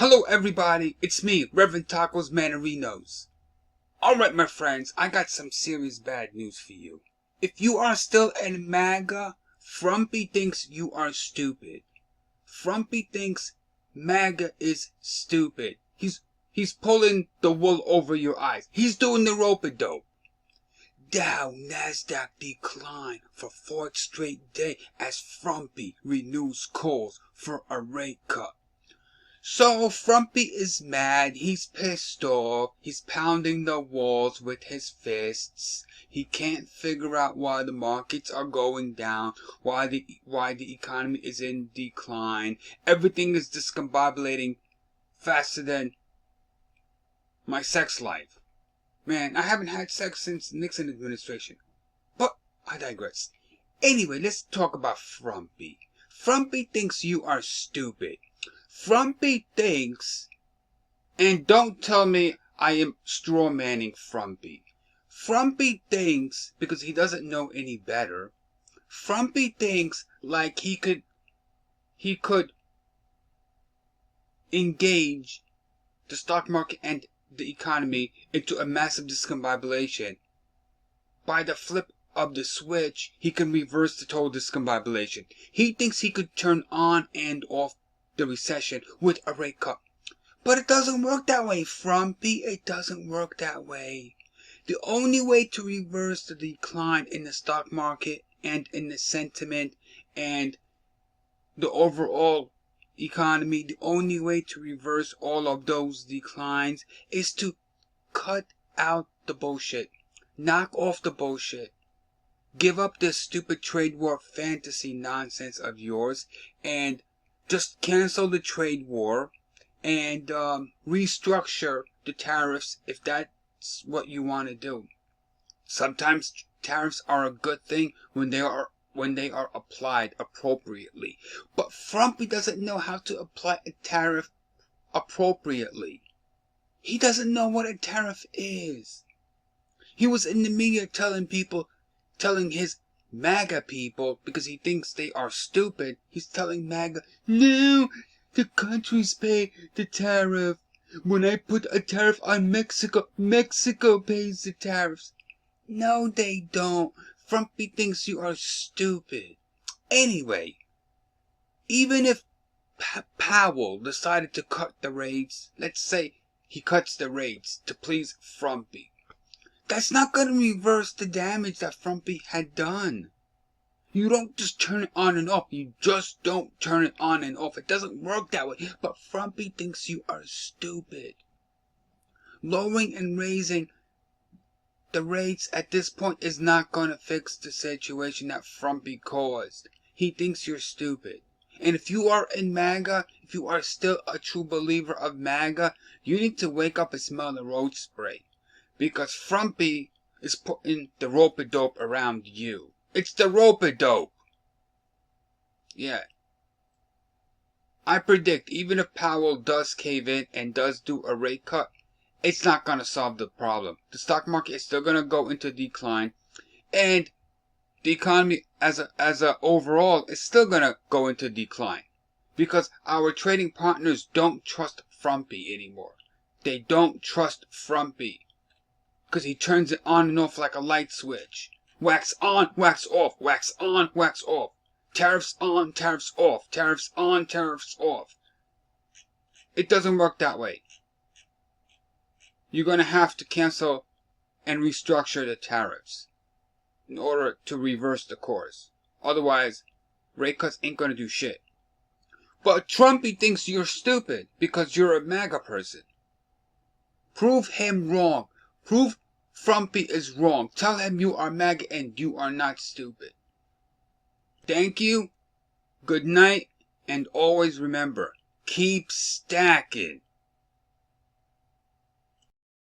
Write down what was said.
Hello everybody, it's me, Reverend Tacos Manarinos. Alright my friends, I got some serious bad news for you. If you are still in MAGA, Frumpy thinks you are stupid. Frumpy thinks MAGA is stupid. He's pulling the wool over your eyes. He's doing the rope-a-dope. Dow Nasdaq decline for fourth straight day as Frumpy renews calls for a rate cut. So Frumpy is mad, he's pissed off, he's pounding the walls with his fists. He can't figure out why the markets are going down, why the economy is in decline. Everything is discombobulating faster than my sex life. Man, I haven't had sex since Nixon administration. But I digress. Anyway, let's talk about Frumpy. Frumpy thinks you are stupid. Frumpy thinks, and don't tell me I am straw manning Frumpy. Frumpy thinks, because he doesn't know any better, Frumpy thinks like he could engage the stock market and the economy into a massive discombobulation. By the flip of the switch, he can reverse the total discombobulation. He thinks he could turn on and off the recession with a rate cut. But it doesn't work that way, Frumpy. It doesn't work that way. The only way to reverse the decline in the stock market and in the sentiment and the overall economy, the only way to reverse all of those declines is to cut out the bullshit. Knock off the bullshit. Give up this stupid trade war fantasy nonsense of yours and just cancel the trade war and restructure the tariffs if that's what you want to do. Sometimes tariffs are a good thing when they are applied appropriately. But Frumpy doesn't know how to apply a tariff appropriately. He doesn't know what a tariff is. He was in the media telling his MAGA people, because he thinks they are stupid, he's telling MAGA, no, the countries pay the tariff. When I put a tariff on Mexico, Mexico pays the tariffs. No, they don't. Frumpy thinks you are stupid. Anyway, even if Powell decided to cut the rates, let's say he cuts the rates to please Frumpy, that's not going to reverse the damage that Frumpy had done. You don't just turn it on and off. You just don't turn it on and off. It doesn't work that way. But Frumpy thinks you are stupid. Lowering and raising the rates at this point is not going to fix the situation that Frumpy caused. He thinks you're stupid. And if you are in MAGA, if you are still a true believer of MAGA, you need to wake up and smell the road spray. Because Frumpy is putting the rope-a-dope around you. It's the rope-a-dope. Yeah. I predict even if Powell does cave in and does do a rate cut, it's not going to solve the problem. The stock market is still going to go into decline. And the economy as a overall is still going to go into decline. Because our trading partners don't trust Frumpy anymore. They don't trust Frumpy. Because he turns it on and off like a light switch. Wax on, wax off, wax on, wax off. Tariffs on, tariffs off, tariffs on, tariffs off. It doesn't work that way. You're going to have to cancel and restructure the tariffs in order to reverse the course. Otherwise, rate cuts ain't going to do shit. But Trumpy thinks you're stupid because you're a MAGA person. Prove him wrong. Prove Frumpy is wrong. Tell him you are MAGA and you are not stupid. Thank you. Good night. And always remember, keep stacking.